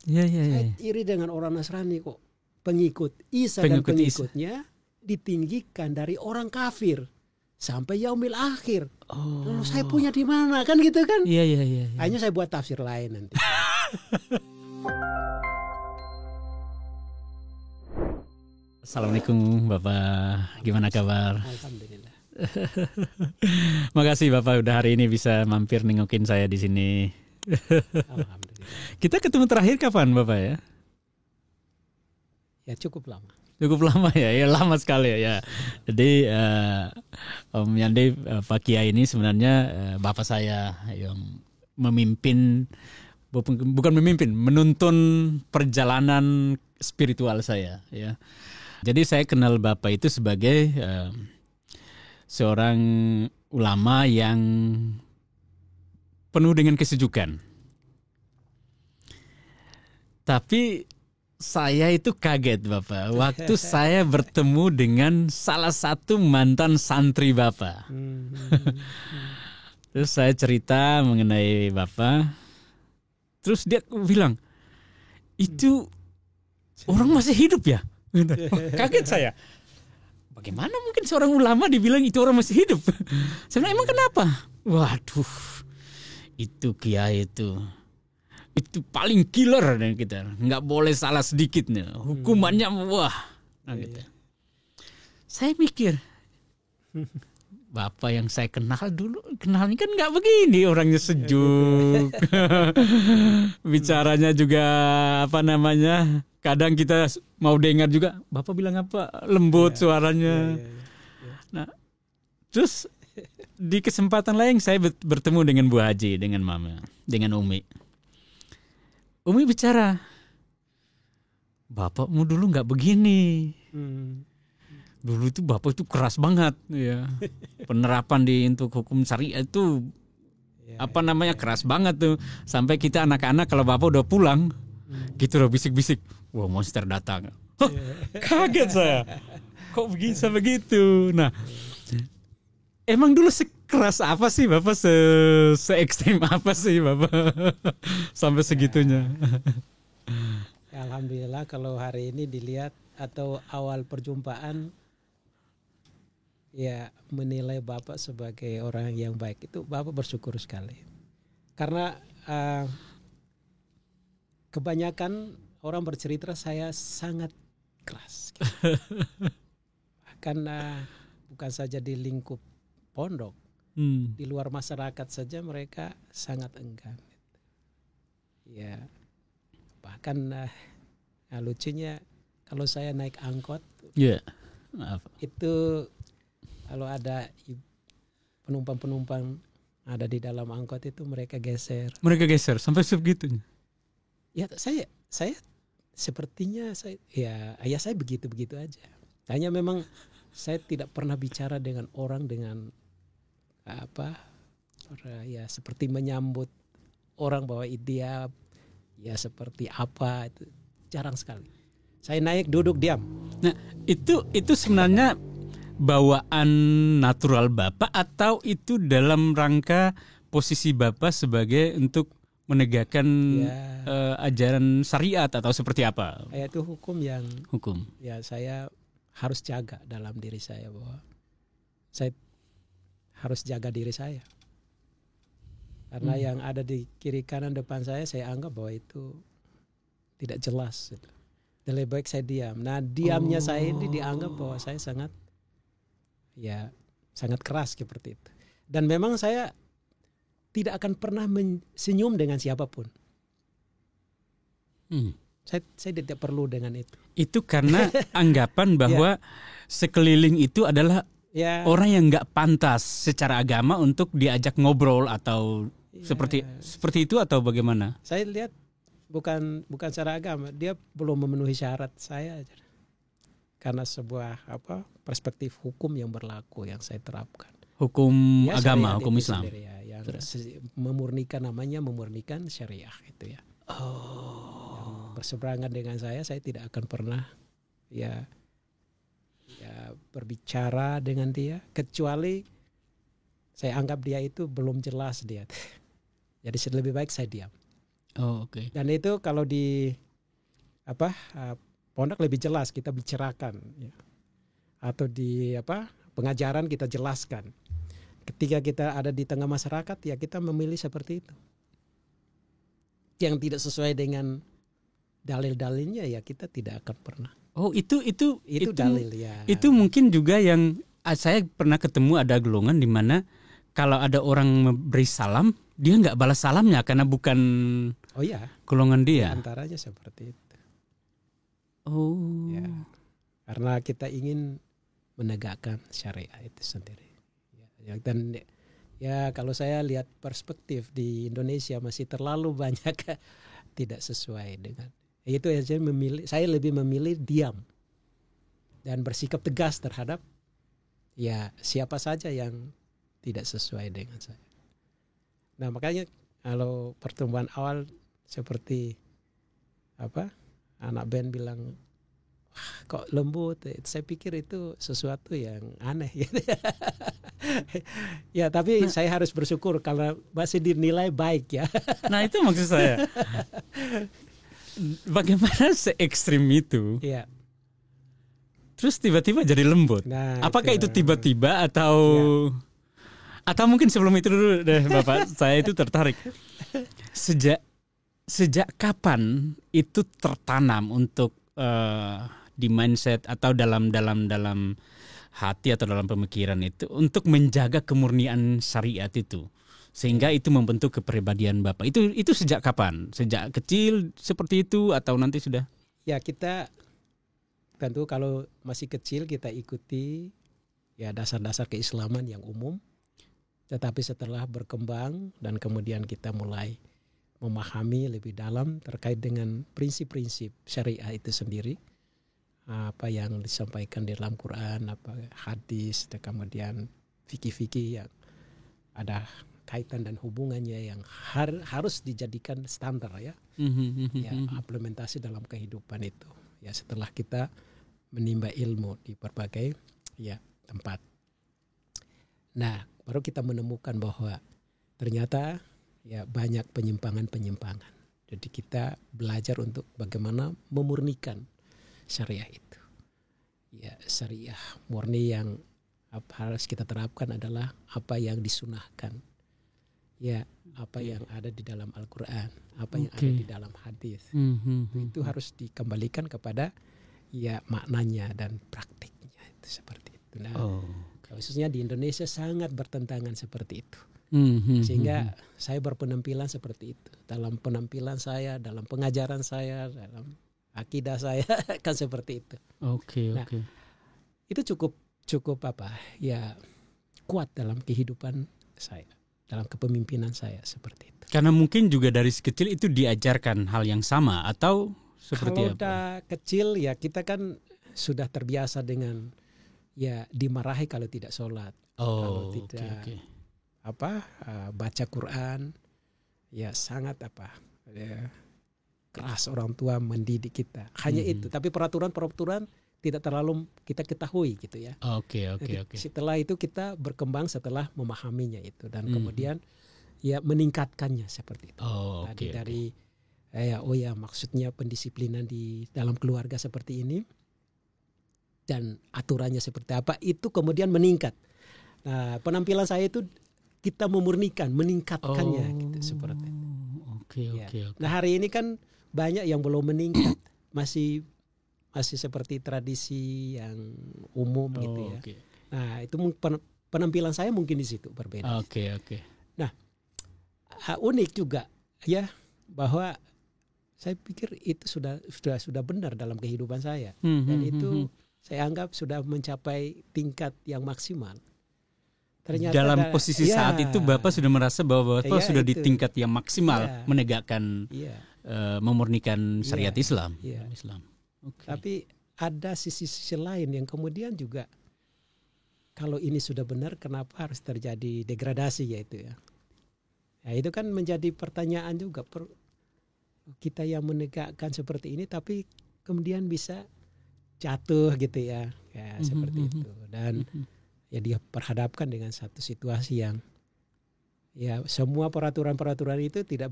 Iya, iya, Saya iya. iri dengan orang Nasrani kok. Pengikut Isa dan Pengikut Isa. pengikutnya ditinggikan dari orang kafir sampai yaumil akhir. Lalu saya punya di mana kan gitu kan? Iya, iya, iya. Iya. Hanya saya buat tafsir lain nanti. Assalamualaikum Bapak, gimana kabar? Alhamdulillah. Makasih Bapak udah hari ini bisa mampir nengokin saya di sini. Alhamdulillah. Kita ketemu terakhir kapan Bapak ya? Ya cukup lama. Cukup lama ya lama sekali ya. Jadi Om Yandi, Pak Kiai ini sebenarnya Bapak saya yang memimpin, bukan memimpin, menuntun perjalanan spiritual saya ya. Jadi saya kenal Bapak itu sebagai seorang ulama yang penuh dengan kesejukan. Tapi saya itu kaget Bapak, waktu saya bertemu dengan salah satu mantan santri Bapak. Terus saya cerita mengenai Bapak, terus dia bilang, itu orang masih hidup ya? Kaget saya. Bagaimana mungkin seorang ulama dibilang itu orang masih hidup? Saya bilang, emang kenapa? Waduh, itu kiai itu paling killer nih kita, nggak boleh salah sedikit nih, hukumannya wah. Nah, gitu. Saya mikir, Bapak yang saya kenalnya kan nggak begini, orangnya sejuk, bicaranya juga kadang kita mau dengar juga, Bapak bilang apa, lembut suaranya. Nah, terus di kesempatan lain saya bertemu dengan Bu Haji, dengan Mama, dengan Umi. Umi bicara, bapakmu dulu nggak begini. Dulu itu bapak itu keras banget, ya. Penerapan untuk hukum syariah itu keras banget tuh. Sampai kita anak-anak kalau bapak udah pulang, gitu udah bisik-bisik, wah monster datang. Kaget saya, kok bisa begitu? Nah, emang dulu sekeras apa sih Bapak, se-ekstrem apa sih Bapak sampai segitunya? Alhamdulillah kalau hari ini dilihat atau awal perjumpaan ya menilai Bapak sebagai orang yang baik, itu Bapak bersyukur sekali. Karena kebanyakan orang bercerita saya sangat keras. Bahkan bukan saja di lingkup pondok, di luar masyarakat saja mereka sangat enggan. Ya, bahkan lucunya kalau saya naik angkot, itu kalau ada penumpang-penumpang ada di dalam angkot itu mereka geser. Mereka geser sampai sebegitunya. Ya saya sepertinya saya begitu aja. Hanya memang saya tidak pernah bicara dengan orang dengan ya seperti menyambut orang bahwa dia ya seperti apa, itu jarang sekali. Saya naik duduk diam. Nah itu sebenarnya bawaan natural Bapak atau itu dalam rangka posisi Bapak sebagai untuk menegakkan ajaran syariat atau seperti apa? Itu hukum. Ya saya harus jaga dalam diri saya, bahwa saya harus jaga diri saya. Karena yang ada di kiri kanan depan saya anggap bahwa itu tidak jelas. Dan lebih baik saya diam. Nah diamnya saya ini dianggap bahwa saya sangat keras seperti itu. Dan memang saya tidak akan pernah senyum dengan siapapun. Saya tidak perlu dengan itu. Itu karena anggapan bahwa sekeliling itu adalah orang yang nggak pantas secara agama untuk diajak ngobrol atau seperti itu atau bagaimana? Saya lihat bukan secara agama, dia belum memenuhi syarat saya karena sebuah perspektif hukum yang berlaku yang saya terapkan. Hukum agama, hukum Islam. Sendiri, yang memurnikan syariah itu ya. Yang berseberangan dengan saya tidak akan pernah berbicara dengan dia kecuali saya anggap dia itu belum jelas dia. Jadi lebih baik saya diam. Oh, oke. Dan itu kalau di pondok lebih jelas kita bicarakan, ya. Atau di pengajaran kita jelaskan. Ketika kita ada di tengah masyarakat, ya kita memilih seperti itu. Yang tidak sesuai dengan dalil-dalilnya, ya kita tidak akan pernah. Oh, itu dalil ya. Itu mungkin juga yang saya pernah ketemu, ada golongan di mana kalau ada orang memberi salam, dia nggak balas salamnya karena bukan golongan dia. Antaranya seperti itu. Oh. Ya. Karena kita ingin menegakkan syariah itu sendiri. Ya, dan ya kalau saya lihat perspektif di Indonesia masih terlalu banyak tidak sesuai dengan itu. Saya lebih memilih diam dan bersikap tegas terhadap ya siapa saja yang tidak sesuai dengan saya. Nah, makanya kalau pertemuan awal seperti anak band bilang, wah, kok lembut, saya pikir itu sesuatu yang aneh gitu. Ya, tapi saya harus bersyukur karena masih dinilai baik ya. Nah, itu maksud saya. Bagaimana se-ekstrim itu? Iya. Terus tiba-tiba jadi lembut. Nah, apakah itu tiba-tiba atau atau mungkin sebelum itu dulu deh Bapak, saya itu tertarik. Sejak kapan itu tertanam untuk di mindset atau dalam hati atau dalam pemikiran itu untuk menjaga kemurnian syariat itu, sehingga itu membentuk kepribadian Bapak? Itu sejak kapan? Sejak kecil seperti itu atau nanti sudah? Ya, kita tentu kalau masih kecil kita ikuti ya dasar-dasar keislaman yang umum, tetapi setelah berkembang dan kemudian kita mulai memahami lebih dalam terkait dengan prinsip-prinsip syariah itu sendiri, apa yang disampaikan di dalam Quran, hadis, dan kemudian fikih-fikih yang ada kaitan dan hubungannya yang harus dijadikan standar ya, implementasi dalam kehidupan itu. Ya, setelah kita menimba ilmu di berbagai tempat. Nah, baru kita menemukan bahwa ternyata ya banyak penyimpangan-penyimpangan. Jadi kita belajar untuk bagaimana memurnikan syariah itu. Ya, syariah murni yang harus kita terapkan adalah apa yang disunahkan. Ya, apa yang ada di dalam Al-Quran, apa yang ada di dalam hadis. Itu harus dikembalikan kepada ya maknanya dan praktiknya, itu seperti itu. Nah, khususnya di Indonesia sangat bertentangan seperti itu. Sehingga saya berpenampilan seperti itu. Dalam penampilan saya, dalam pengajaran saya, dalam akidah saya kan seperti itu. Nah, itu cukup kuat dalam kehidupan saya, dalam kepemimpinan saya seperti itu. Karena mungkin juga dari kecil itu diajarkan hal yang sama atau seperti kalau udah kecil ya kita kan sudah terbiasa dengan ya dimarahi kalau tidak sholat, kalau tidak baca Quran, ya sangat keras orang tua mendidik kita. Hanya itu, tapi peraturan tidak terlalu kita ketahui gitu ya. Setelah itu kita berkembang setelah memahaminya itu dan kemudian ya meningkatkannya seperti itu. Dari maksudnya pendisiplinan di dalam keluarga seperti ini dan aturannya seperti apa, itu kemudian meningkat. Nah, penampilan saya itu kita memurnikan, meningkatkannya gitu, seperti itu. Nah, hari ini kan banyak yang belum meningkat, masih seperti tradisi yang umum gitu ya. Nah, itu penampilan saya mungkin di situ berbeda. Nah, unik juga ya bahwa saya pikir itu sudah benar dalam kehidupan saya dan itu saya anggap sudah mencapai tingkat yang maksimal. Ternyata dalam posisi saat itu Bapak sudah merasa bahwa Bapak sudah di tingkat yang maksimal menegakkan, memurnikan syariat Islam. Tapi ada sisi-sisi lain yang kemudian juga kalau ini sudah benar, kenapa harus terjadi degradasi yaitu ya? Ya itu kan menjadi pertanyaan juga. Kita yang menegakkan seperti ini, tapi kemudian bisa jatuh gitu ya, seperti itu. Dan ya dia perhadapkan dengan satu situasi yang ya semua peraturan-peraturan itu tidak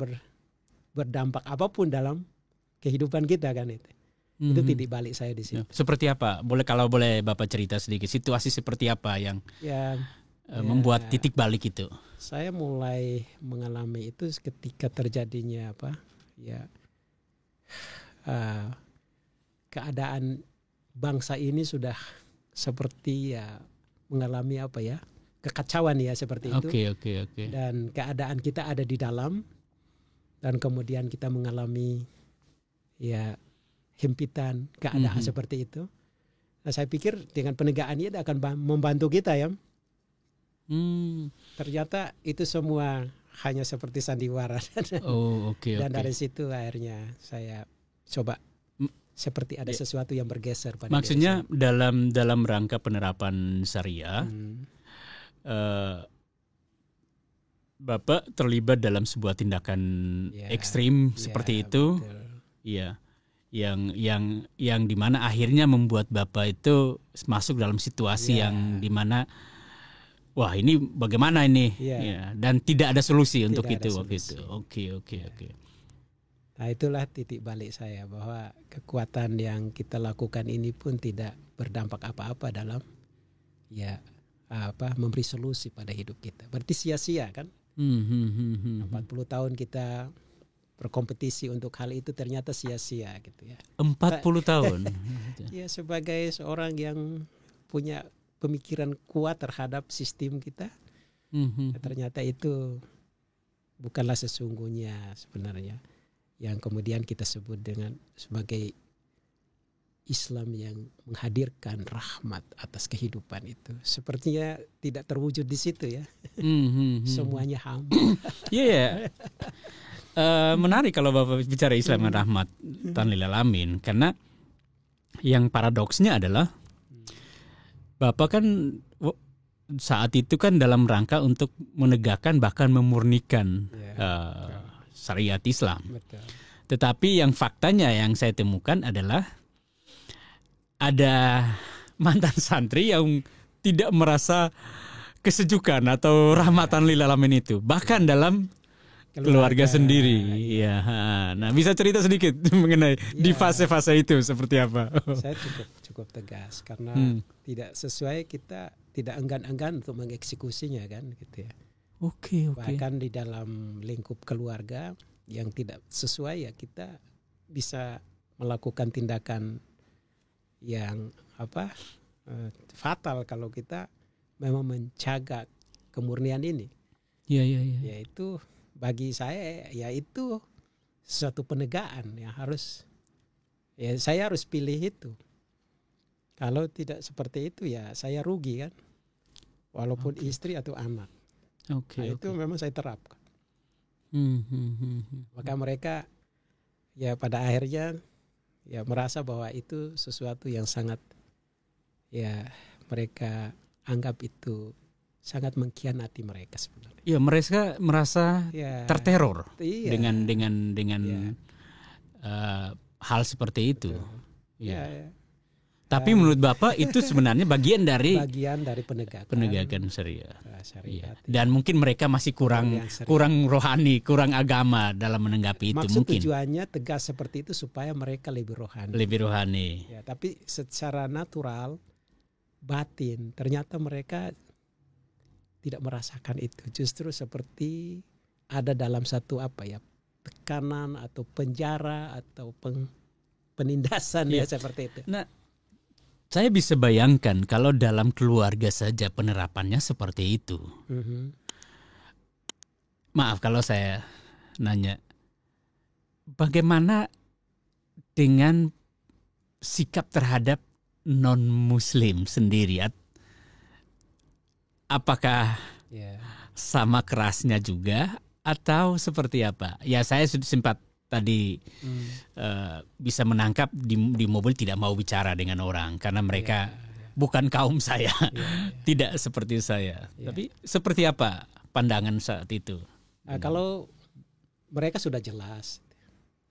berdampak apapun dalam kehidupan kita kan itu. Itu titik balik saya di sini. Seperti apa? Kalau boleh Bapak cerita sedikit situasi seperti apa yang membuat titik balik itu? Saya mulai mengalami itu ketika terjadinya keadaan bangsa ini sudah seperti mengalami kekacauan seperti itu. Oke. Dan keadaan kita ada di dalam dan kemudian kita mengalami himpitan keadaan seperti itu. Nah, saya pikir dengan penegakan ini akan membantu kita ya. Ternyata itu semua hanya seperti sandiwara. Dan dari situ akhirnya saya coba seperti ada sesuatu yang bergeser pada maksudnya dalam rangka penerapan syariah. Bapak terlibat dalam sebuah tindakan ekstrim seperti itu. Iya. Yang dimana akhirnya membuat Bapak itu masuk dalam situasi yang dimana wah ini bagaimana ini dan tidak ada solusi untuk itu waktu itu. Oke. Nah, itulah titik balik saya bahwa kekuatan yang kita lakukan ini pun tidak berdampak apa-apa dalam memberi solusi pada hidup kita. Berarti sia-sia kan? 40 tahun kita berkompetisi untuk hal itu ternyata sia-sia gitu ya. 40 tahun. Ya, sebagai seorang yang punya pemikiran kuat terhadap sistem kita, ternyata itu bukanlah sesungguhnya sebenarnya yang kemudian kita sebut dengan sebagai Islam yang menghadirkan rahmat atas kehidupan itu. Sepertinya tidak terwujud di situ ya. Semuanya hamba. Iya. Menarik kalau Bapak bicara Islam dan rahmat lil alamin, karena yang paradoksnya adalah Bapak kan saat itu kan dalam rangka untuk menegakkan bahkan memurnikan syariat Islam. Betul. Tetapi yang faktanya yang saya temukan adalah ada mantan santri yang tidak merasa kesejukan atau rahmatan lil alamin itu bahkan dalam keluarga sendiri. Ya. Nah, bisa cerita sedikit mengenai di fase-fase itu seperti apa? Saya cukup tegas karena tidak sesuai, kita tidak enggan-enggan untuk mengeksekusinya kan gitu ya. Oke. Bahkan di dalam lingkup keluarga yang tidak sesuai kita bisa melakukan tindakan yang fatal kalau kita memang menjaga kemurnian ini. Iya. Yaitu bagi saya itu suatu penegakan yang harus saya harus pilih itu. Kalau tidak seperti itu saya rugi kan, walaupun istri atau anak. Itu memang saya terapkan. Maka mereka pada akhirnya merasa bahwa itu sesuatu yang sangat mereka anggap itu sangat mengkhianati mereka sebenarnya. Ya, mereka merasa terteror dengan hal seperti itu. Tapi menurut Bapak itu sebenarnya bagian dari penegakan syariat. Dan mungkin mereka masih kurang rohani, kurang agama dalam menanggapi itu. Maksud mungkin. Tujuannya tegas seperti itu supaya mereka lebih rohani. Tapi secara natural, batin, ternyata mereka tidak merasakan itu. Justru seperti ada dalam satu tekanan atau penjara atau penindasan seperti itu. Nah, saya bisa bayangkan kalau dalam keluarga saja penerapannya seperti itu. Maaf kalau saya nanya, bagaimana dengan sikap terhadap non-Muslim sendiri? Apakah sama kerasnya juga atau seperti apa? Ya, saya sempat tadi bisa menangkap di mobil tidak mau bicara dengan orang karena mereka bukan kaum saya, tidak seperti saya. Tapi seperti apa pandangan saat itu? Kalau mereka sudah jelas,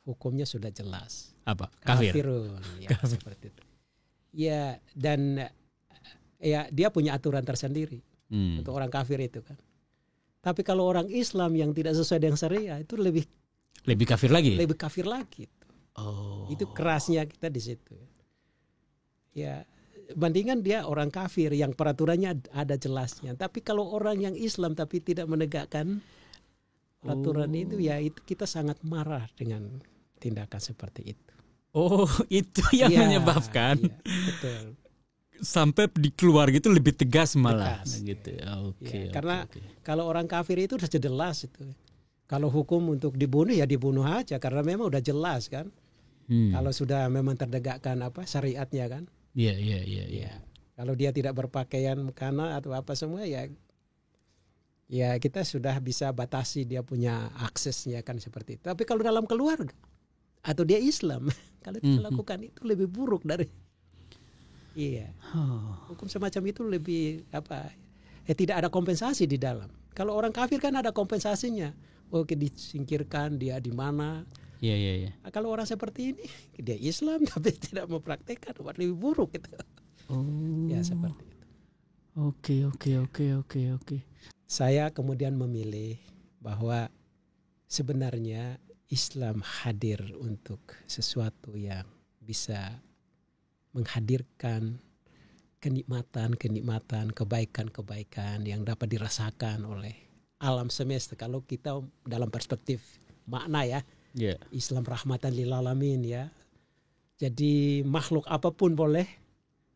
hukumnya sudah jelas. Apa? Kafir. Seperti itu. Ya, dan dia punya aturan tersendiri untuk orang kafir itu kan. Tapi kalau orang Islam yang tidak sesuai dengan syariah itu lebih Lebih kafir lagi. Lebih kafir lagi. Itu kerasnya kita di situ. Ya, bandingan dia orang kafir yang peraturannya ada jelasnya. Tapi kalau orang yang Islam tapi tidak menegakkan peraturan itu, ya itu kita sangat marah dengan tindakan seperti itu. Itu yang menyebabkan. Iya, betul. Sampai di keluarga itu lebih tegas malah. Gitu. Karena kalau orang kafir itu sudah jelas itu. Kalau hukum untuk dibunuh ya dibunuh aja karena memang udah jelas kan. Kalau sudah memang tertegakkan syariatnya kan. Iya. Kalau dia tidak berpakaian mukana atau apa semua ya kita sudah bisa batasi dia punya aksesnya kan seperti itu. Tapi kalau dalam keluarga atau dia Islam, kalau kita lakukan itu lebih buruk dari hukum semacam itu lebih tidak ada kompensasi di dalam. Kalau orang kafir kan ada kompensasinya. Disingkirkan dia di mana. Iya. Nah, kalau orang seperti ini dia Islam tapi tidak mempraktekkan, lebih buruk gitu. Ya seperti itu. Oke. Saya kemudian memilih bahwa sebenarnya Islam hadir untuk sesuatu yang bisa menghadirkan kenikmatan, kebaikan yang dapat dirasakan oleh alam semesta. Kalau kita dalam perspektif makna ya, Islam rahmatan lil alamin ya. Jadi makhluk apapun boleh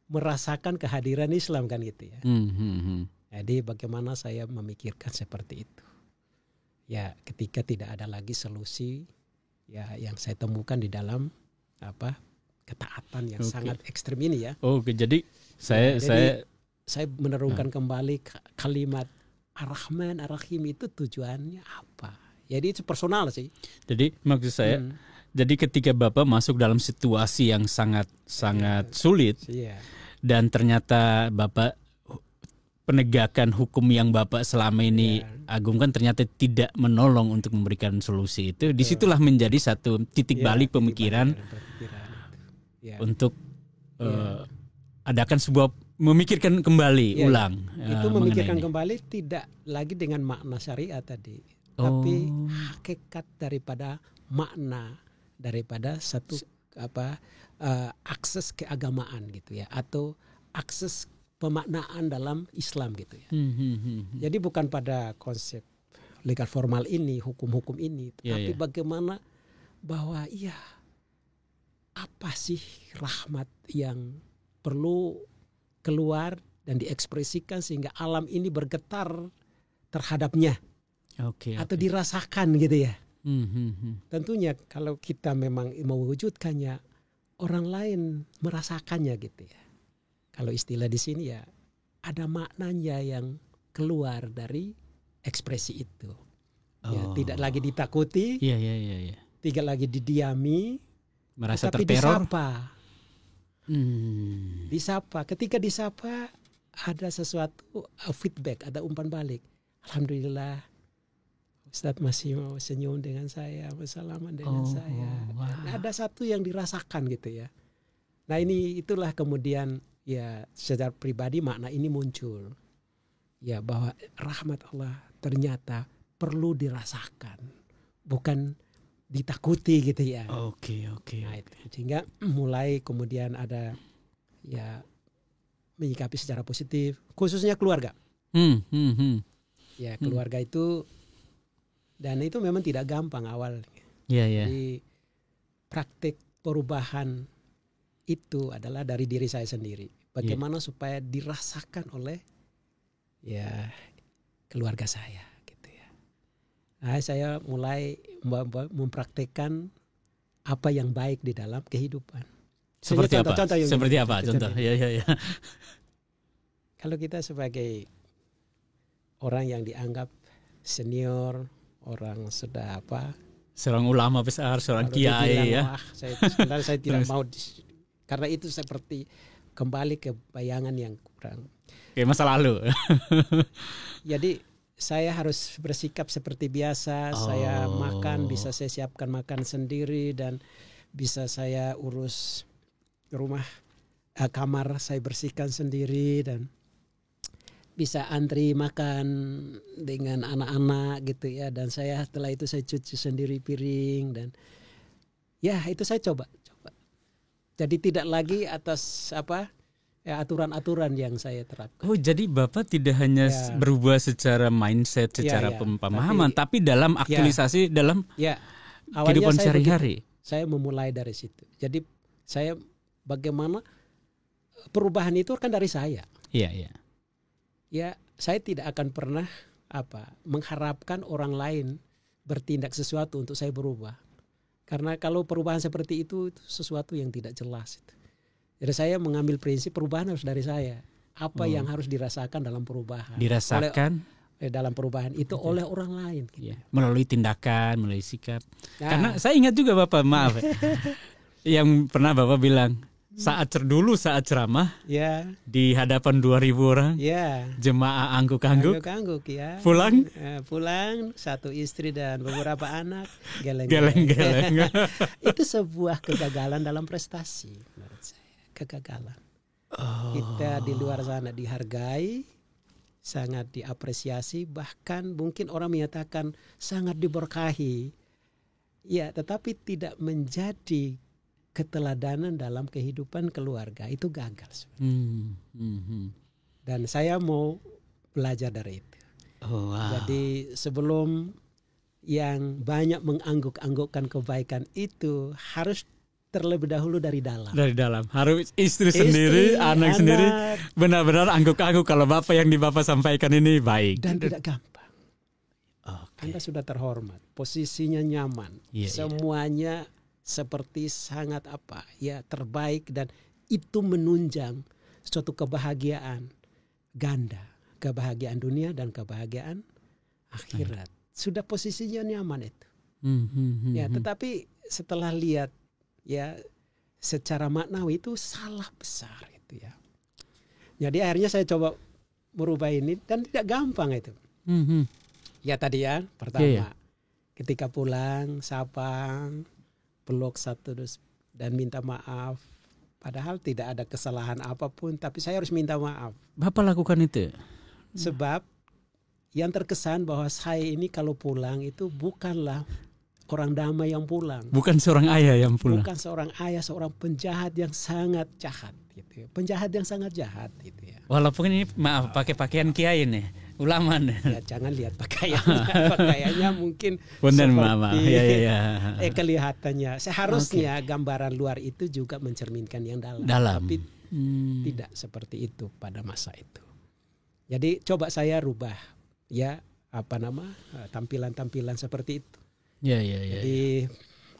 merasakan kehadiran Islam kan gitu ya. Jadi bagaimana saya memikirkan seperti itu. Ya ketika tidak ada lagi solusi ya yang saya temukan di dalam ketaatan yang sangat ekstrem ini ya. Jadi saya menerungkan kembali kalimat Ar-Rahman Ar-Rahim itu tujuannya apa? Jadi itu personal sih. Jadi maksud saya, jadi ketika Bapak masuk dalam situasi yang sangat sulit, dan ternyata Bapak penegakan hukum yang Bapak selama ini agungkan ternyata tidak menolong untuk memberikan solusi itu, disitulah menjadi satu titik balik pemikiran untuk adakan sebuah memikirkan kembali ulang. Itu memikirkan kembali tidak lagi dengan makna syariat tadi, tapi hakikat daripada makna daripada satu akses keagamaan gitu ya, atau akses pemaknaan dalam Islam gitu ya. Jadi bukan pada konsep legal formal ini, hukum-hukum ini, tapi bagaimana bahwa apa sih rahmat yang perlu keluar dan diekspresikan sehingga alam ini bergetar terhadapnya atau dirasakan gitu ya. Tentunya kalau kita memang mewujudkannya, orang lain merasakannya gitu ya. Kalau istilah di sini ya ada maknanya yang keluar dari ekspresi itu. Ya, tidak lagi ditakuti, tidak lagi didiami, merasa tapi terteror. Disapa. Ketika disapa ada sesuatu feedback, ada umpan balik. Alhamdulillah, Ustadz masih mau senyum dengan saya, bersalaman dengan saya. Ada satu yang dirasakan gitu ya. Nah itulah kemudian ya secara pribadi makna ini muncul. Ya bahwa rahmat Allah ternyata perlu dirasakan, bukan ditakuti gitu ya. Oke. Nah, sehingga mulai kemudian ada ya menyikapi secara positif, khususnya keluarga. Ya keluarga itu, dan itu memang tidak gampang awalnya. Jadi praktik perubahan itu adalah dari diri saya sendiri. Bagaimana supaya dirasakan oleh ya keluarga saya gitu ya. Nah, saya mulai mempraktekkan apa yang baik di dalam kehidupan. Seperti apa? Seperti apa? Contoh. Ya. Kalau kita sebagai orang yang dianggap senior, orang sudah seorang ulama besar, seorang kiai ya. Sebenarnya saya tidak mau karena itu seperti kembali ke bayangan yang kurang. Kayak masa lalu. Jadi saya harus bersikap seperti biasa. Saya makan, bisa saya siapkan makan sendiri, dan bisa saya urus rumah, kamar saya bersihkan sendiri, dan bisa antri makan dengan anak-anak gitu ya, dan saya setelah itu saya cuci sendiri piring, dan ya itu saya coba. Jadi tidak lagi atas aturan-aturan yang saya terapkan. Oh, jadi Bapak tidak hanya berubah secara mindset, secara pemahaman, tapi dalam aktualisasi dalam kehidupan sehari-hari. Saya memulai dari situ. Jadi saya bagaimana perubahan itu kan dari saya. Iya. Ya, saya tidak akan pernah mengharapkan orang lain bertindak sesuatu untuk saya berubah. Karena kalau perubahan seperti itu sesuatu yang tidak jelas. Jadi saya mengambil prinsip perubahan harus dari saya. Apa yang harus dirasakan dalam perubahan? Dalam perubahan itu oleh orang lain. Gitu. Melalui tindakan, melalui sikap. Karena saya ingat juga Bapak, maaf, yang pernah Bapak bilang, saat ceramah di hadapan 2.000 orang, jemaah angguk-angguk, pulang satu istri dan beberapa anak geleng-geleng. Itu sebuah kegagalan dalam prestasi menurut saya, kegagalan. Kita di luar sana dihargai, sangat diapresiasi, bahkan mungkin orang menyatakan sangat diberkahi, tetapi tidak menjadi keteladanan dalam kehidupan keluarga, itu gagal. Dan saya mau belajar dari itu. Jadi sebelum yang banyak mengangguk-anggukkan kebaikan itu harus terlebih dahulu dari dalam. Dari dalam. Harus istri sendiri, anak sendiri benar-benar angguk-angguk kalau Bapak yang di Bapak sampaikan ini baik. Dan tidak gampang. Anda sudah terhormat, posisinya nyaman, semuanya seperti sangat terbaik, dan itu menunjang suatu kebahagiaan ganda, kebahagiaan dunia dan kebahagiaan akhirat. Sudah posisinya nyaman itu. Tetapi setelah lihat secara maknawi itu salah besar itu ya. Jadi akhirnya saya coba merubah ini dan tidak gampang itu. Ya tadi pertama ketika pulang sapa, peluk satu dan minta maaf. Padahal tidak ada kesalahan apapun, tapi saya harus minta maaf. Bapak lakukan itu? Sebab yang terkesan bahwa saya ini kalau pulang itu bukanlah orang damai yang pulang. Bukan seorang ayah yang pulang. Bukan seorang ayah, seorang penjahat yang sangat jahat. Gitu. Penjahat yang sangat jahat. Gitu ya. Walaupun ini pakai pakaian kiai nih, ulama nih. Ya jangan lihat pakaiannya. Pakaiannya mungkin benar, seperti kelihatannya. Seharusnya gambaran luar itu juga mencerminkan yang dalam. Tapi tidak seperti itu pada masa itu. Jadi coba saya rubah tampilan-tampilan seperti itu. Jadi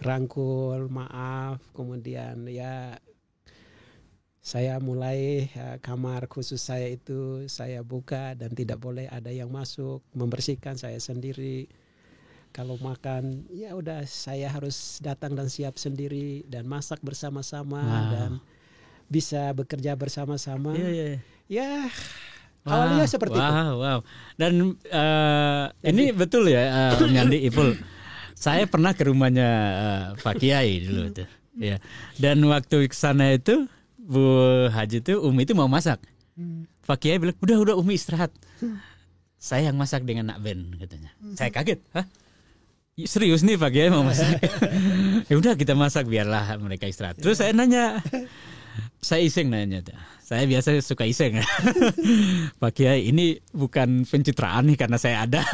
rangkul, maaf, kemudian saya mulai kamar khusus saya itu saya buka dan tidak boleh ada yang masuk, membersihkan saya sendiri. Kalau makan udah saya harus datang dan siap sendiri dan masak bersama-sama dan bisa bekerja bersama-sama. Awalnya seperti itu. Dan ini betul ya, Nyandi Ipul. Saya pernah ke rumahnya Pak Kiai dulu tuh. Dan waktu ke sana itu Bu Haji itu Umi itu mau masak. Pak Kiai bilang, udah Umi istirahat. Saya yang masak dengan Nak Ben katanya. Saya kaget, serius nih Pak Kiai mau masak? Ya udah kita masak biarlah mereka istirahat. Terus saya nanya, saya iseng nanya, saya biasa suka iseng. Pak Kiai ini bukan pencitraan nih karena saya ada.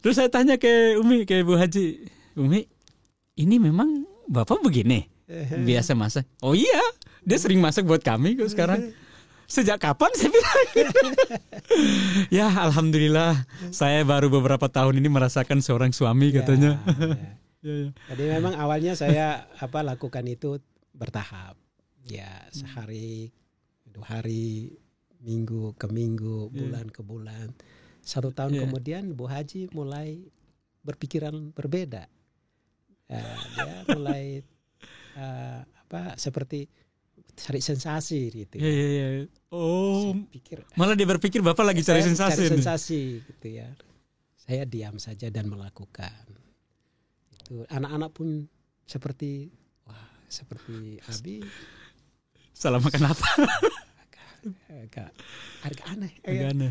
Terus saya tanya ke Umi, ke Bu Haji, Umi, ini memang Bapak begini? Biasa masak? Oh iya, dia sering masak buat kami kok sekarang. Sejak kapan saya bilang? Ya alhamdulillah, saya baru beberapa tahun ini merasakan seorang suami katanya. Jadi memang awalnya saya lakukan itu bertahap. Sehari, 2 hari, minggu ke minggu, bulan ke bulan. 1 tahun kemudian Bu Haji mulai berpikiran berbeda. Dia mulai seperti cari sensasi gitu. Malah dia berpikir Bapak lagi cari sensasi. Cari sensasi gitu ya. Saya diam saja dan melakukan. Itu anak-anak pun seperti Abi. Salah makan apa? agak aneh.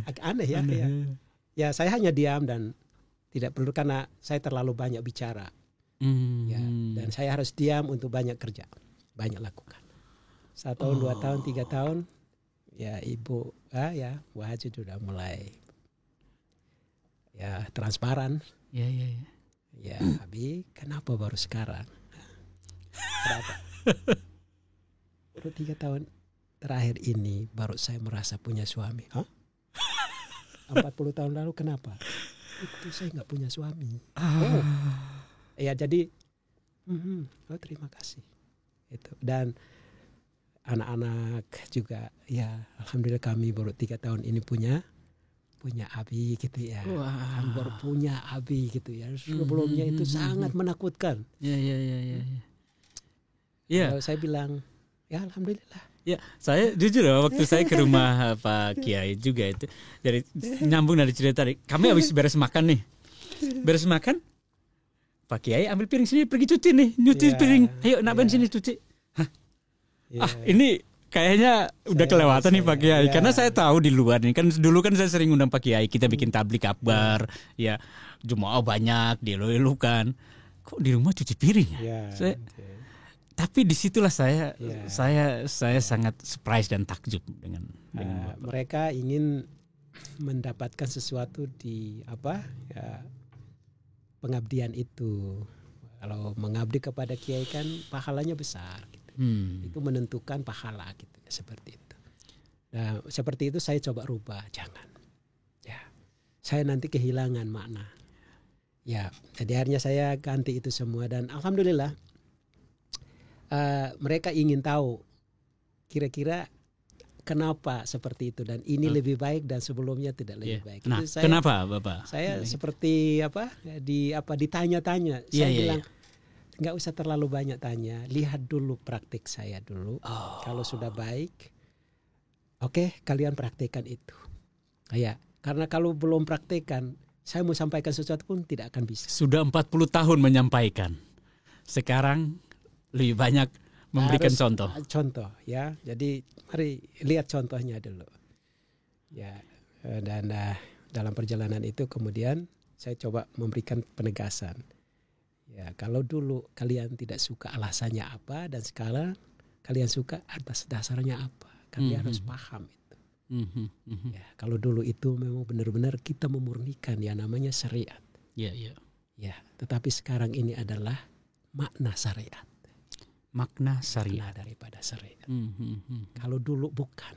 Agak aneh ya. Aneh. Ya. Ya saya hanya diam dan tidak perlu karena saya terlalu banyak bicara. Ya, dan saya harus diam untuk banyak kerja, banyak lakukan. 1 tahun, 2 tahun, 3 tahun, ya Ibu Bu Haji sudah mulai ya transparan. Ya. Ya, Abi, kenapa baru sekarang? Kenapa? Baru 3 tahun terakhir ini baru saya merasa punya suami. 40 tahun lalu kenapa? Itu saya nggak punya suami. Ya jadi, terima kasih. Itu dan anak-anak juga, ya alhamdulillah kami baru 3 tahun ini punya abi gitu ya. Kami baru punya abi gitu ya. Sebelumnya itu sangat menakutkan. Ya. Kalau saya bilang, ya alhamdulillah. Ya, saya jujur waktu saya ke rumah Pak Kiai juga itu, dari nyambung dari cerita tadi. Kami habis beres makan nih. Beres makan, Pak Kiai ambil piring sini, pergi cuci nih, nyuci piring. Ayo nak sini cuci. Ini kayaknya udah kelewatan nih Pak Kiai. Karena saya tahu di luar nih kan dulu kan saya sering undang Pak Kiai, kita bikin tablik akbar, ya jemaah banyak, dielu-elukan. Kok di rumah cuci piring ya? Tapi disitulah saya sangat surprise dan takjub dengan mereka ingin mendapatkan sesuatu di pengabdian itu. Kalau mengabdi kepada kiai kan pahalanya besar gitu. Itu menentukan pahala gitu, seperti itu. Nah, seperti itu saya coba rubah, jangan. Ya. Saya nanti kehilangan makna. Ya, jadi akhirnya saya ganti itu semua dan alhamdulillah mereka ingin tahu kira-kira kenapa seperti itu dan ini lebih baik dan sebelumnya tidak lebih baik. Nah, kenapa Bapak? Saya seperti ditanya-tanya. Saya bilang nggak usah terlalu banyak tanya, lihat dulu praktik saya dulu. Kalau sudah baik, oke, kalian praktekkan itu. Ya, karena kalau belum praktekkan, saya mau sampaikan sesuatu pun tidak akan bisa. Sudah 40 tahun menyampaikan. Sekarang lebih banyak memberikan contoh ya. Jadi mari lihat contohnya dulu ya. Dan dalam perjalanan itu kemudian saya coba memberikan penegasan ya. Kalau dulu kalian tidak suka alasannya apa dan sekarang kalian suka atas dasarnya apa, kalian harus paham itu ya. Kalau dulu itu memang benar-benar kita memurnikan ya namanya syariat ya. Tetapi sekarang ini adalah makna syariat. Makna daripada syariat. Kalau dulu bukan,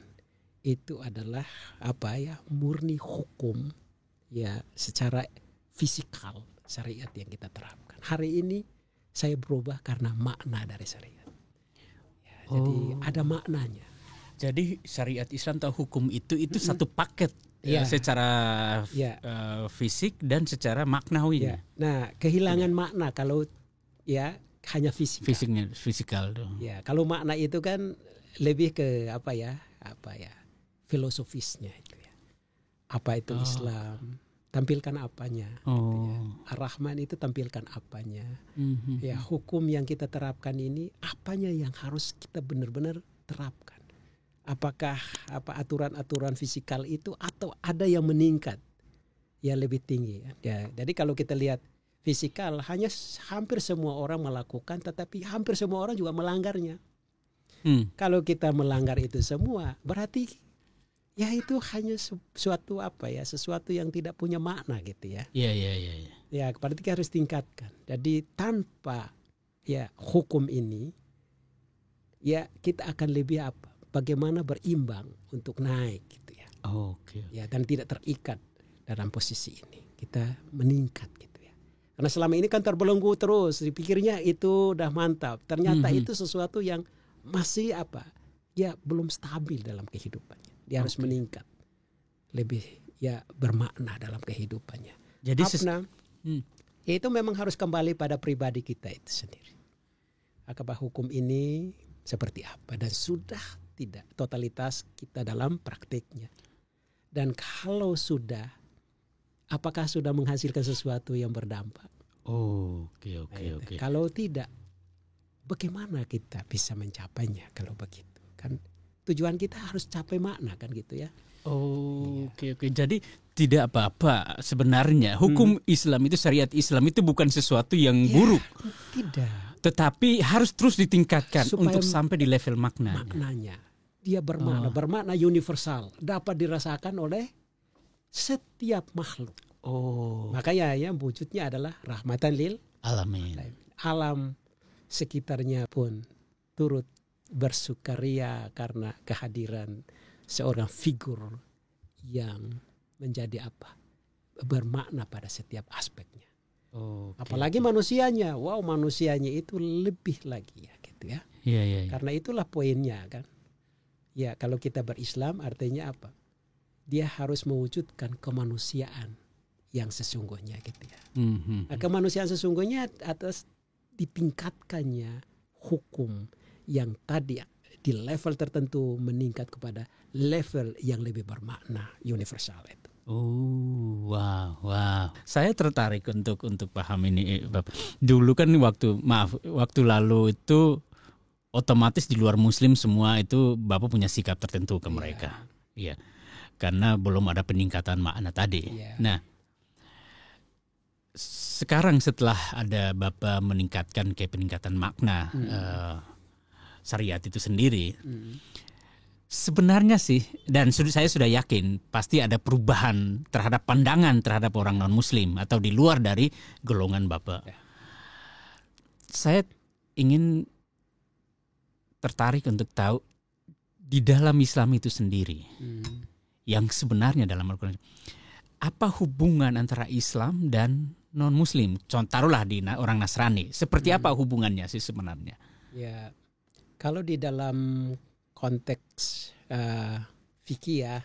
itu adalah murni hukum ya secara fisikal syariat yang kita terapkan. Hari ini saya berubah karena makna dari syariat. Ya, jadi ada maknanya. Jadi syariat Islam atau hukum itu satu paket secara fisik dan secara maknawi. Nah, kehilangan makna kalau hanya fisikal dong. Ya, kalau makna itu kan lebih ke filosofisnya itu ya. Apa itu Islam? Tampilkan apanya. Gitu ya. Ar-Rahman itu tampilkan apanya. Ya, hukum yang kita terapkan ini apanya yang harus kita benar-benar terapkan. Apakah aturan-aturan fisikal itu atau ada yang meningkat yang lebih tinggi ya. Jadi kalau kita lihat fisikal hanya hampir semua orang melakukan, tetapi hampir semua orang juga melanggarnya. Kalau kita melanggar itu semua, berarti ya itu hanya sesuatu yang tidak punya makna gitu ya. Iya. Ya, berarti kita harus tingkatkan. Jadi tanpa hukum ini, ya kita akan lebih bagaimana berimbang untuk naik gitu ya. Oke. Ya, dan tidak terikat dalam posisi ini. Kita meningkat gitu. Karena selama ini kan terbelenggu terus, dipikirnya itu udah mantap. Ternyata itu sesuatu yang masih belum stabil dalam kehidupannya. Dia harus meningkat, lebih bermakna dalam kehidupannya. Jadi itu memang harus kembali pada pribadi kita itu sendiri. Apakah hukum ini seperti apa dan sudah tidak totalitas kita dalam praktiknya. Dan kalau sudah, apakah sudah menghasilkan sesuatu yang berdampak? Oke. Kalau tidak, bagaimana kita bisa mencapainya kalau begitu? Kan tujuan kita harus capai makna kan gitu ya. Oke. Jadi tidak apa-apa sebenarnya. Hukum Islam itu, syariat Islam itu bukan sesuatu yang buruk. Tidak. Tetapi harus terus ditingkatkan supaya untuk sampai di level maknanya. Dia bermakna universal, dapat dirasakan oleh setiap makhluk. Makanya ya wujudnya adalah rahmatan lil alamin. Alam sekitarnya pun turut bersukaria karena kehadiran seorang figur yang menjadi bermakna pada setiap aspeknya. Apalagi manusianya, manusianya itu lebih lagi ya gitu ya. Iya. Karena itulah poinnya kan. Ya kalau kita berislam artinya apa? Dia harus mewujudkan kemanusiaan yang sesungguhnya gitu ya. Nah, kemanusiaan sesungguhnya atas ditingkatkannya hukum yang tadi di level tertentu meningkat kepada level yang lebih bermakna universal itu. Wow. Saya tertarik untuk paham ini, Bapak. Dulu kan waktu lalu itu otomatis di luar Muslim semua itu Bapak punya sikap tertentu ke mereka. Iya. Karena belum ada peningkatan makna tadi. Nah, sekarang setelah ada Bapak meningkatkan peningkatan makna syariat itu sendiri, sebenarnya sih, dan saya sudah yakin pasti ada perubahan terhadap pandangan terhadap orang non-Muslim atau di luar dari golongan Bapak. Saya ingin tertarik untuk tahu di dalam Islam itu sendiri, yang sebenarnya dalam Al-Quran, apa hubungan antara Islam dan non-Muslim? Taruhlah di orang Nasrani, seperti apa hubungannya sih sebenarnya? Ya. Kalau di dalam konteks fikih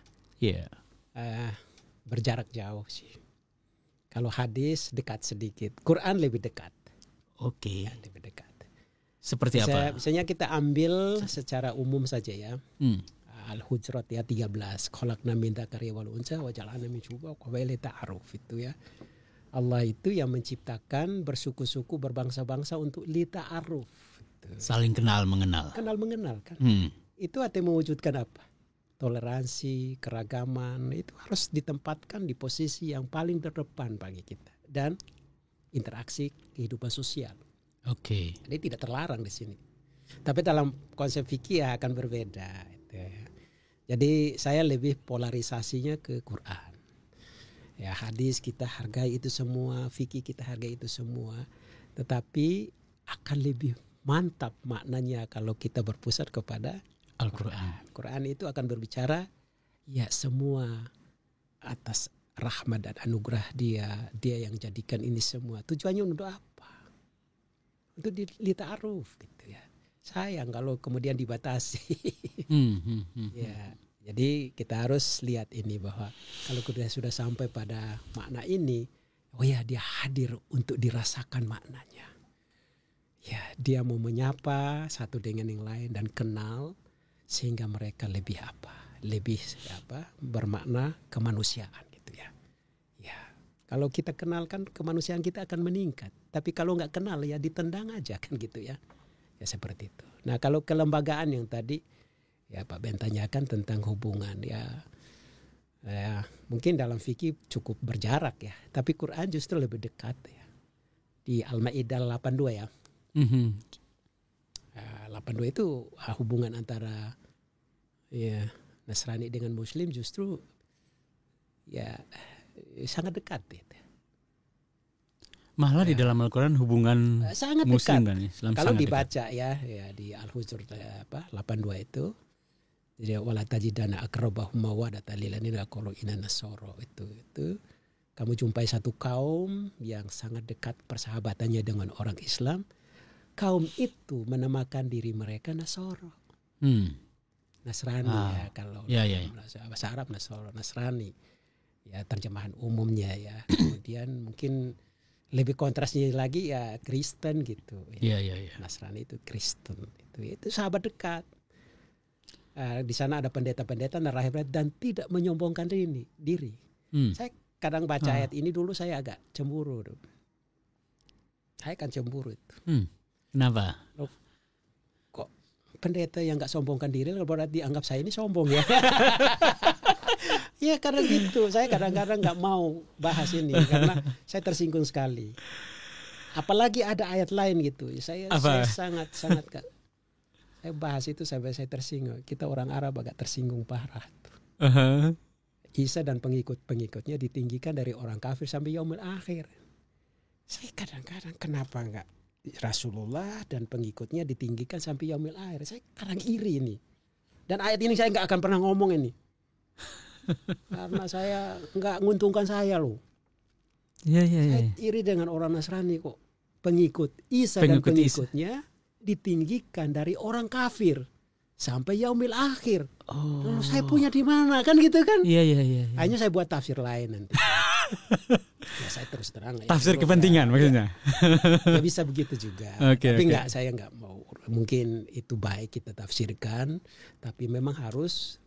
berjarak jauh sih. Kalau hadis dekat sedikit, Quran lebih dekat. Oke. Lebih dekat. Seperti apa? Misalnya kita ambil secara umum saja ya. Al-Hujurat ya 13. Khalaqna min dzakari wal unsa wa ja'alna min syu'uban wa qabaila ta'aruf itu ya. Allah itu yang menciptakan bersuku-suku berbangsa-bangsa untuk li ta'aruf. Saling kenal mengenal. Kenal mengenal kan. Itu artinya mewujudkan apa? Toleransi, keragaman itu harus ditempatkan di posisi yang paling terdepan bagi kita, dan interaksi kehidupan sosial. Oke. Jadi tidak terlarang di sini. Tapi dalam konsep fikih akan berbeda. Jadi saya lebih polarisasinya ke Quran. Ya hadis kita hargai itu semua, fikih kita hargai itu semua. Tetapi akan lebih mantap maknanya kalau kita berpusat kepada Al-Quran. Quran itu akan berbicara ya semua atas rahmat dan anugerah dia yang jadikan ini semua. Tujuannya untuk apa? Untuk lita'aruf gitu ya. Sayang kalau kemudian dibatasi. Ya, jadi kita harus lihat ini bahwa kalau kita sudah sampai pada makna ini, dia hadir untuk dirasakan maknanya. Ya, dia mau menyapa satu dengan yang lain dan kenal sehingga mereka lebih bermakna kemanusiaan gitu ya. Ya, kalau kita kenalkan kemanusiaan kita akan meningkat. Tapi kalau nggak kenal ya ditendang aja kan gitu ya. Ya seperti itu. Nah kalau kelembagaan yang tadi ya Pak Ben tanyakan tentang hubungan ya mungkin dalam fikih cukup berjarak ya. Tapi Quran justru lebih dekat ya. Di Al-Maidah 82 ya. 82 itu hubungan antara ya Nasrani dengan Muslim justru ya sangat dekat gitu. Malah di dalam Al-Quran hubungan sangat Muslim dekat. dan Islam kalau sangat dibaca dekat. ya di Al-Hujurat 82 itu, jadi wala tajidana aqrabahum mawaddatan lil ladzina qalu inna nasara itu kamu jumpai satu kaum yang sangat dekat persahabatannya dengan orang Islam. Kaum itu menamakan diri mereka Nasoro. Nasrani ya kalau bahasa Arab Nasrani. Ya terjemahan umumnya ya. Kemudian mungkin lebih kontrasnya lagi ya Kristen gitu. Ya. Nasrani itu Kristen itu sahabat dekat. Di sana ada pendeta-pendeta dan tidak menyombongkan diri. Saya kadang baca ayat ini dulu saya agak cemburu. Saya kan cemburu itu. Kenapa? Kok pendeta yang nggak sombongkan diri berarti dianggap saya ini sombong ya. Ya karena gitu, saya kadang-kadang nggak mau bahas ini karena saya tersinggung sekali. Apalagi ada ayat lain gitu, saya sangat saya bahas itu sampai saya tersinggung. Kita orang Arab agak tersinggung parah. Isa dan pengikut-pengikutnya ditinggikan dari orang kafir sampai yaumil akhir. Saya kadang-kadang kenapa nggak Rasulullah dan pengikutnya ditinggikan sampai yaumil akhir? Saya kadang iri ini. Dan ayat ini saya nggak akan pernah ngomong ini. Karena saya nggak menguntungkan saya loh. Saya iri dengan orang Nasrani kok. Pengikut Isa dan pengikutnya ditinggikan dari orang kafir sampai yaumil akhir. Lalu saya punya di mana kan gitu kan? Iya. Hanya saya buat tafsir lain nanti. Ya saya terus terang. Tafsir kepentingan maksudnya. Ya bisa begitu juga. Tapi saya nggak mau. Mungkin itu baik kita tafsirkan, tapi memang harus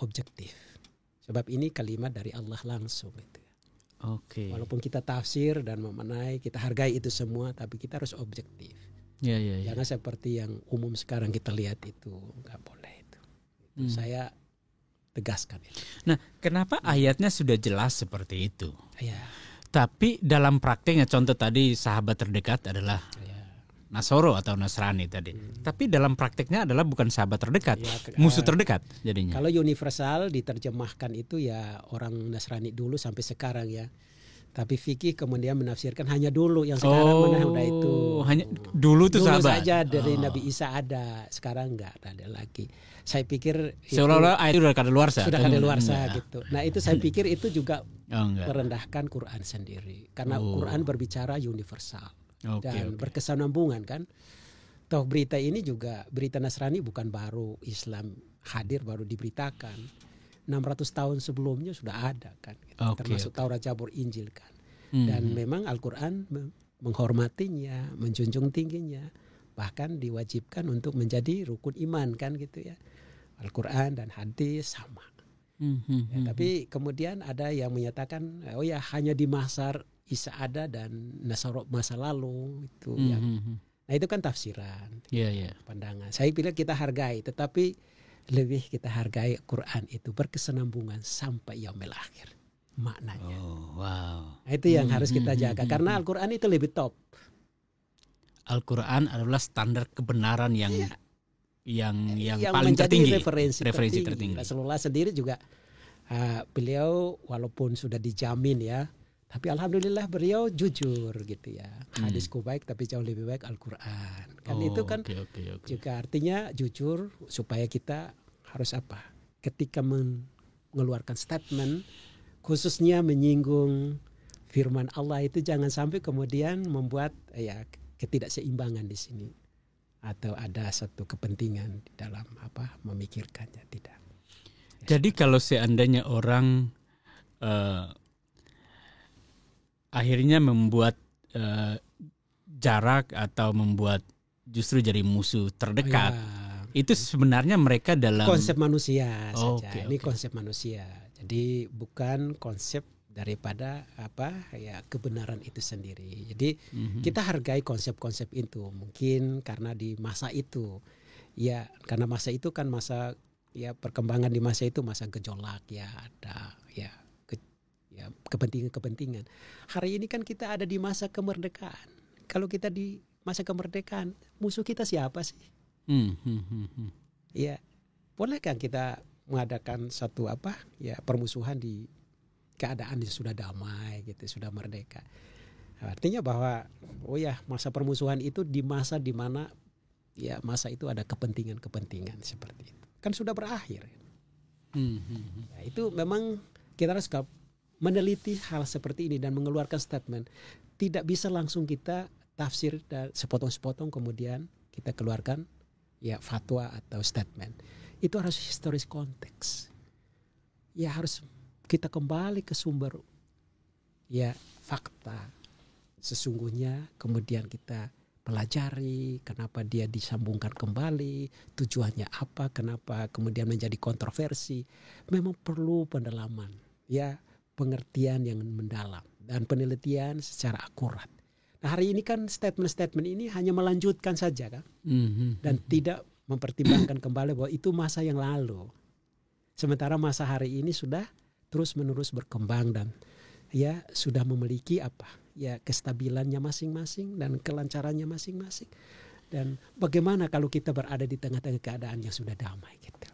objektif. Sebab ini kalimat dari Allah langsung itu. Walaupun kita tafsir dan memenai, kita hargai itu semua, tapi kita harus objektif. Jangan seperti yang umum sekarang kita lihat itu, nggak boleh itu. Saya tegaskan itu. Nah, kenapa ayatnya sudah jelas seperti itu? Tapi dalam prakteknya, contoh tadi sahabat terdekat adalah Nasoro atau Nasrani tadi. Tapi dalam prakteknya adalah bukan sahabat terdekat, musuh terdekat jadinya. Kalau universal diterjemahkan itu ya orang Nasrani dulu sampai sekarang ya. Tapi fikih kemudian menafsirkan hanya dulu, yang sekarang mana udah itu. Hanya dulu tuh sahabat. Dulu saja dari Nabi Isa ada, sekarang enggak ada lagi. Saya pikir seolah-olah ayat itu sudah kadaluarsa. Sudah kadaluarsa gitu. Nah itu saya pikir itu juga merendahkan Quran sendiri. Karena Quran berbicara universal. Dan berkesinambungan kan. Toh berita ini juga berita Nasrani bukan baru Islam hadir baru diberitakan. 600 tahun sebelumnya sudah ada kan. Termasuk Taurat, Zabur, Injil kan. Dan memang Al-Quran menghormatinya, menjunjung tingginya. Bahkan diwajibkan untuk menjadi rukun iman kan gitu ya. Al-Quran dan hadis sama. Tapi kemudian ada yang menyatakan hanya di masa Isa ada dan Nasoro masa lalu itu nah itu kan tafsiran, pandangan. Saya pilih kita hargai, tetapi lebih kita hargai Quran itu berkesinambungan sampai yaumil akhir maknanya. Nah, itu yang harus kita jaga karena Al-Quran itu lebih top. Al-Quran adalah standar kebenaran yang paling tertinggi, referensi tertinggi. Rasulullah sendiri juga beliau walaupun sudah dijamin ya. Tapi alhamdulillah beliau jujur gitu ya. Hadisku baik tapi jauh lebih baik Al-Quran. Kan itu kan juga artinya jujur supaya kita harus apa? Ketika mengeluarkan statement khususnya menyinggung firman Allah itu jangan sampai kemudian membuat ketidakseimbangan di sini. Atau ada satu kepentingan di dalam memikirkannya, tidak. Jadi kalau seandainya orang akhirnya membuat jarak atau membuat justru jadi musuh terdekat, itu sebenarnya mereka dalam konsep manusia saja. Ini konsep manusia. Jadi bukan konsep daripada kebenaran itu sendiri. Jadi kita hargai konsep-konsep itu. Mungkin karena di masa itu, karena masa itu kan masa perkembangan di masa itu masa gejolak ada kepentingan-kepentingan. Hari ini kan kita ada di masa kemerdekaan. Kalau kita di masa kemerdekaan, musuh kita siapa sih? Ya, bolehkah kita mengadakan satu permusuhan di keadaan yang sudah damai gitu, sudah merdeka? Artinya bahwa masa permusuhan itu di masa di mana masa itu ada kepentingan-kepentingan seperti itu. Kan sudah berakhir. Ya, itu memang kita harus meneliti hal seperti ini dan mengeluarkan statement. Tidak bisa langsung kita tafsir dan sepotong-sepotong kemudian kita keluarkan fatwa atau statement. Itu harus historis konteks. Harus kita kembali ke sumber fakta sesungguhnya, kemudian kita pelajari kenapa dia disambungkan kembali, tujuannya apa, kenapa kemudian menjadi kontroversi. Memang perlu pendalaman, pengertian yang mendalam dan penelitian secara akurat. hari ini kan statement-statement ini hanya melanjutkan saja kan, dan tidak mempertimbangkan kembali bahwa itu masa yang lalu. Sementara masa hari ini sudah terus-menerus berkembang dan ya sudah memiliki kestabilannya masing-masing dan kelancarannya masing-masing. Dan bagaimana kalau kita berada di tengah-tengah keadaan yang sudah damai gitu.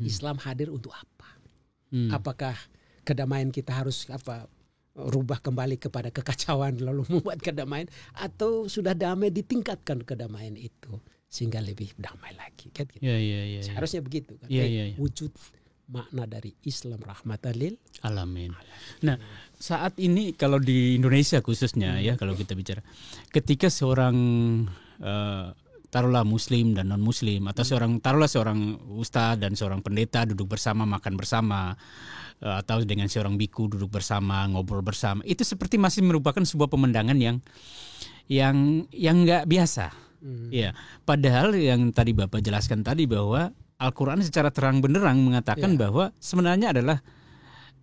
Islam hadir untuk apa? Apakah kedamaian kita harus rubah kembali kepada kekacauan lalu membuat kedamaian, atau sudah damai ditingkatkan kedamaian itu sehingga lebih damai lagi kan gitu. Seharusnya begitu kan. Wujud makna dari Islam rahmatan lil alamin. Nah, saat ini kalau di Indonesia khususnya ya, kalau kita bicara, ketika seorang taruhlah muslim dan non muslim, atau seorang ustadz dan seorang pendeta duduk bersama, makan bersama, atau dengan seorang biku duduk bersama, ngobrol bersama, itu seperti masih merupakan sebuah pemandangan yang nggak biasa. Ya, padahal yang tadi Bapak jelaskan tadi bahwa Al-Quran secara terang benderang mengatakan bahwa sebenarnya adalah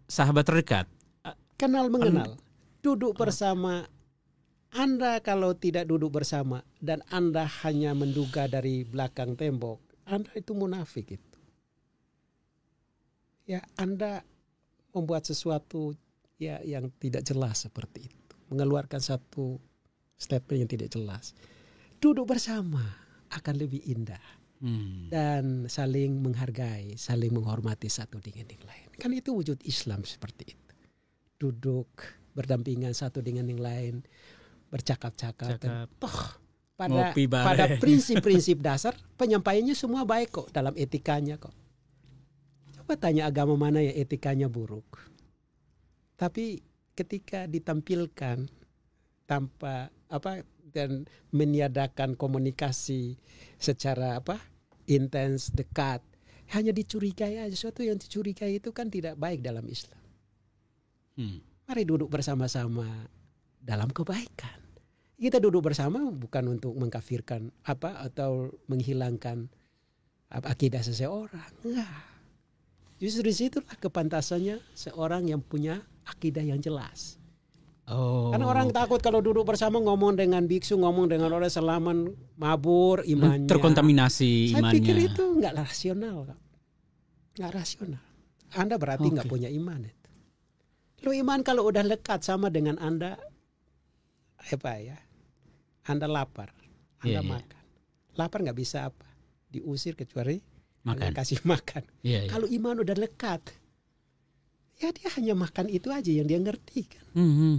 sahabat terdekat. Kenal mengenal, duduk bersama. Anda kalau tidak duduk bersama dan Anda hanya menduga dari belakang tembok, Anda itu munafik itu. Ya, Anda membuat sesuatu yang tidak jelas seperti itu, mengeluarkan satu statement yang tidak jelas. Duduk bersama akan lebih indah. Dan saling menghargai, saling menghormati satu dengan yang lain. Kan itu wujud Islam seperti itu. Duduk berdampingan satu dengan yang lain, bercakap-cakap. Pada prinsip-prinsip dasar penyampaiannya semua baik kok, dalam etikanya kok. Coba tanya agama mana yang etikanya buruk. Tapi ketika ditampilkan tanpa dan meniadakan komunikasi secara intens, dekat, hanya dicurigai aja. Sesuatu yang dicurigai itu kan tidak baik dalam Islam. Mari duduk bersama-sama dalam kebaikan. Kita duduk bersama bukan untuk mengkafirkan atau menghilangkan akidah seseorang. Enggak. Justru di situlah kepantasannya seorang yang punya akidah yang jelas. Karena orang takut kalau duduk bersama ngomong dengan biksu, ngomong dengan orang selaman, mabur imannya. Terkontaminasi imannya. Saya pikir itu enggak rasional. Enggak rasional. Anda berarti enggak punya iman itu. Lu iman kalau udah lekat sama dengan Anda, Anda lapar, Anda makan. Lapar nggak bisa diusir kecuali makan. Anda kasih makan. Kalau iman udah lekat, ya dia hanya makan itu aja yang dia ngerti kan.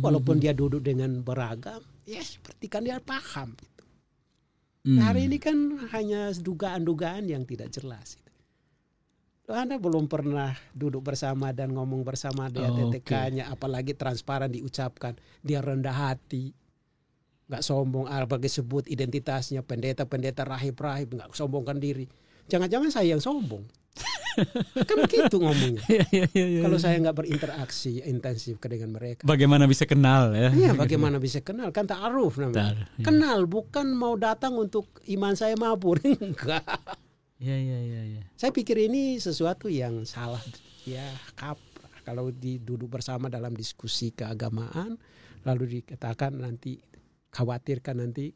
Walaupun dia duduk dengan beragam, ya seperti kan dia paham. Gitu. Hari ini kan hanya dugaan-dugaan yang tidak jelas. Anda belum pernah duduk bersama dan ngomong bersama dia TTK-nya, apalagi transparan diucapkan. Dia rendah hati, nggak sombong, apalagi sebut identitasnya pendeta rahib-rahib, nggak sombongkan diri. Jangan-jangan saya yang sombong. Kan begitu ngomongnya. Kalau saya nggak berinteraksi intensif dengan mereka. Bagaimana bisa kenal ya? Iya, bagaimana bisa kenal? Kan ta'aruf namanya. Kenal bukan mau datang untuk iman saya mabur. Enggak. Iya. Saya pikir ini sesuatu yang salah. Ya, kalau duduk bersama dalam diskusi keagamaan, lalu dikatakan nanti, khawatirkan nanti,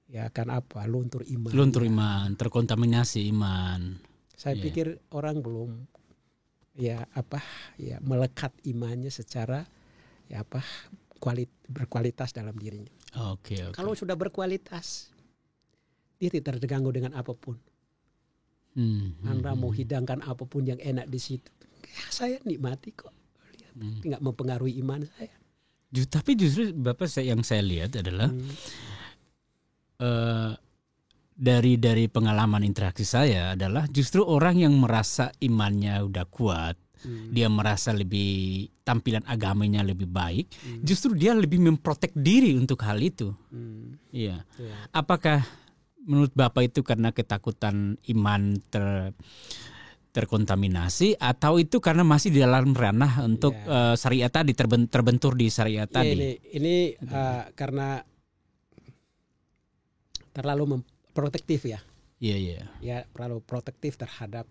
ya kan luntur iman. Luntur iman, terkontaminasi iman. Saya pikir orang belum melekat imannya secara berkualitas dalam dirinya. Oke. Kalau sudah berkualitas, dia tidak terganggu dengan apapun. Anda mau hidangkan apapun yang enak di situ, saya nikmati kok. Nggak mempengaruhi iman saya. Tapi justru Bapak yang saya lihat adalah dari pengalaman interaksi saya adalah justru orang yang merasa imannya udah kuat, dia merasa lebih tampilan agamanya lebih baik, justru dia lebih memprotek diri untuk hal itu. Iya. Apakah menurut Bapak itu karena ketakutan iman terkontaminasi, atau itu karena masih di dalam ranah untuk syariat tadi, terbentur di syariat tadi? Ini karena terlalu protektif ya. Iya. Ya, terlalu protektif terhadap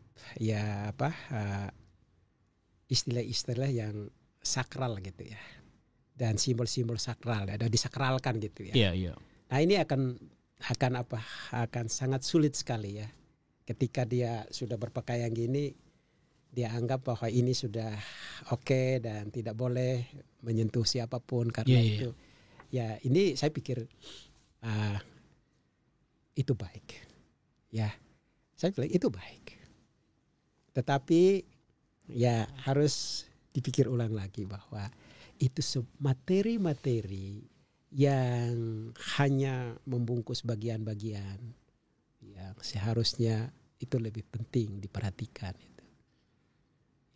istilah-istilah yang sakral gitu ya. dan simbol-simbol sakral, ada disakralkan gitu ya. Iya, iya. Nah ini akan sangat sulit sekali ya, ketika dia sudah berpakaian gini, dia anggap bahwa ini sudah oke dan tidak boleh menyentuh siapapun karena itu. Ya ini saya pikir itu baik, ya saya bilang itu baik. Tetapi ya harus dipikir ulang lagi bahwa itu materi-materi yang hanya membungkus bagian-bagian yang seharusnya itu lebih penting diperhatikan. Gitu.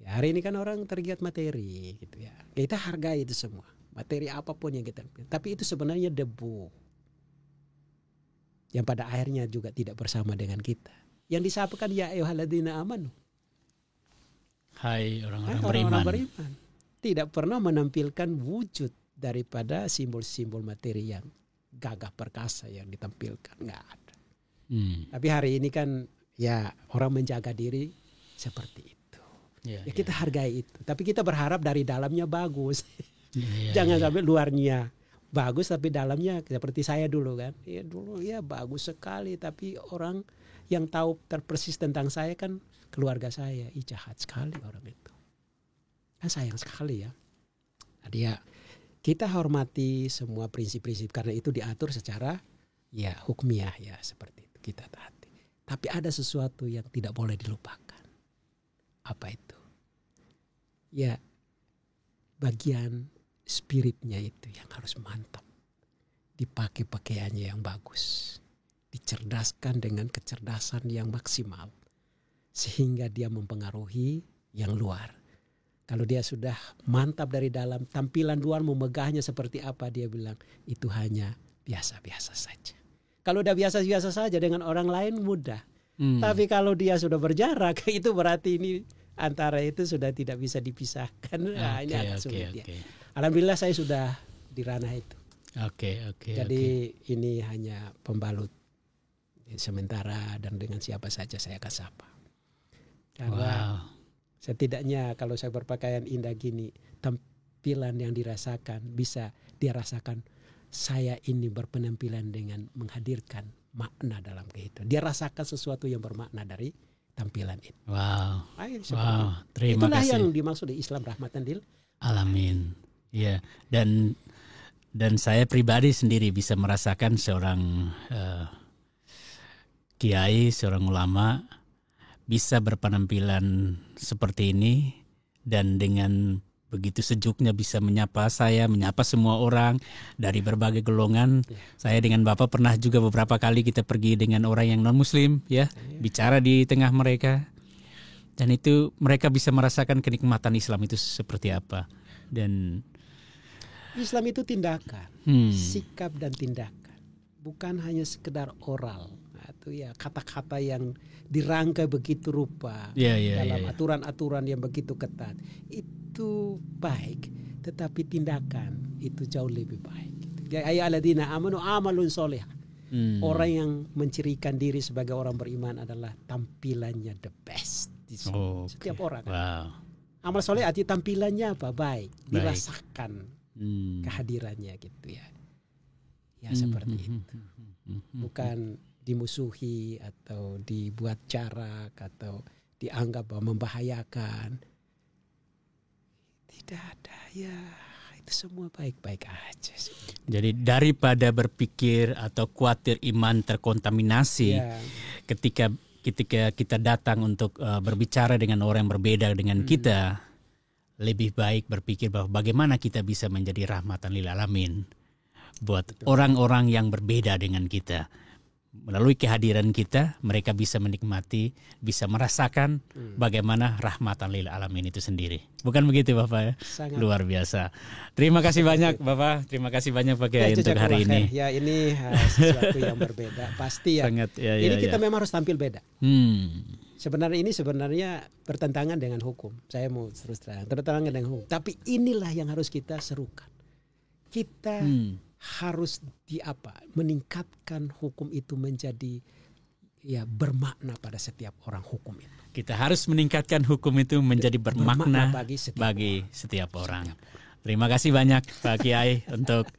Ya, hari ini kan orang tergiat materi, gitu ya. Kita hargai itu semua, materi apapun yang kita. Tapi itu sebenarnya debu yang pada akhirnya juga tidak bersama dengan kita. Yang disampaikan ya ayyuhalladzina amanu. Hai orang-orang beriman. Tidak pernah menampilkan wujud daripada simbol-simbol materi yang gagah perkasa yang ditampilkan, nggak ada. Tapi hari ini kan ya orang menjaga diri seperti itu. Ya kita hargai itu. Tapi kita berharap dari dalamnya bagus. Jangan sampai luarnya bagus tapi dalamnya seperti saya dulu kan. Ya dulu ya bagus sekali tapi orang yang tahu persis tentang saya kan keluarga saya. Jahat sekali orang itu. Kan sayang sekali ya. Jadi ya kita hormati semua prinsip-prinsip karena itu diatur secara ya hukmiah ya seperti itu kita taati. Tapi ada sesuatu yang tidak boleh dilupakan. Apa itu? Ya bagian spiritnya itu yang harus mantap. Dipakai pakaiannya yang bagus. Dicerdaskan dengan kecerdasan yang maksimal. Sehingga dia mempengaruhi yang luar. Kalau dia sudah mantap dari dalam, tampilan luar memegahnya seperti apa, dia bilang itu hanya biasa-biasa saja. Kalau udah biasa-biasa saja dengan orang lain mudah. Tapi kalau dia sudah berjarak, itu berarti ini antara itu sudah tidak bisa dipisahkan. Nah, ini agak sulit ya. Alhamdulillah saya sudah di ranah itu. Jadi ini hanya pembalut sementara dan dengan siapa saja saya akan sapa. Karena setidaknya kalau saya berpakaian indah gini, tampilan yang dirasakan bisa dia rasakan saya ini berpenampilan dengan menghadirkan makna dalam kehidupan. Dia rasakan sesuatu yang bermakna dari tampilan itu. Terima Itulah kasih. yang dimaksud di Islam rahmatan lil alamin. Ya, dan saya pribadi sendiri bisa merasakan seorang kiai, seorang ulama bisa berpenampilan seperti ini dan dengan begitu sejuknya bisa menyapa saya, menyapa semua orang dari berbagai golongan. Saya dengan Bapak pernah juga beberapa kali kita pergi dengan orang yang non-muslim ya, bicara di tengah mereka. Dan itu mereka bisa merasakan kenikmatan Islam itu seperti apa. Dan Islam itu tindakan, sikap dan tindakan. Bukan hanya sekedar oral. Itu ya kata-kata yang dirangkai begitu rupa dalam aturan-aturan yang begitu ketat itu baik, tetapi tindakan itu jauh lebih baik. Ya ayyuhalladzina amanu amalun sholih. Orang yang mencirikan diri sebagai orang beriman adalah tampilannya the best di setiap orang. Amal soleh arti tampilannya apa? Baik, dirasakan kehadirannya gitu ya. Ya seperti itu. Bukan dimusuhi atau dibuat jarak atau dianggap bahwa membahayakan. Tidak ada ya, itu semua baik-baik aja sih. Jadi daripada berpikir atau khawatir iman terkontaminasi ketika kita datang untuk berbicara dengan orang yang berbeda dengan kita, lebih baik berpikir bahwa bagaimana kita bisa menjadi rahmatan lil alamin buat orang-orang yang berbeda dengan kita. Melalui kehadiran kita, mereka bisa menikmati, bisa merasakan bagaimana rahmatan lil alamin itu sendiri. Bukan begitu Bapak ya? Sangat. Luar biasa. Terima kasih banyak Bapak. Terima kasih banyak Pak Kiai untuk hari ini. Ya ini sesuatu yang berbeda. Pasti ya. Sangat, ini kita memang harus tampil beda. Sebenarnya bertentangan dengan hukum. Saya mau terus terang. Bertentangan dengan hukum. Tapi inilah yang harus kita serukan. Kita harus meningkatkan hukum itu menjadi ya bermakna pada setiap orang hukum itu. Kita harus meningkatkan hukum itu menjadi bermakna bagi setiap orang. Terima kasih banyak Pak Kiai untuk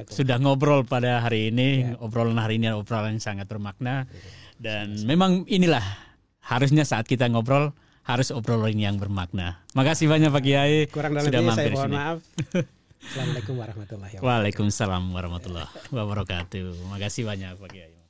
sudah ngobrol pada hari ini. Obrolan hari ini obrolan yang sangat bermakna. Dan memang inilah harusnya saat kita ngobrol harus obrolan yang bermakna. Makasih banyak Pak Kiai. Kurang dan sudah lebih mampir saya mohon sini. maaf. Assalamualaikum warahmatullahi wabarakatuh. Waalaikumsalam warahmatullahi wabarakatuh. Makasih banyak Pak Kiai.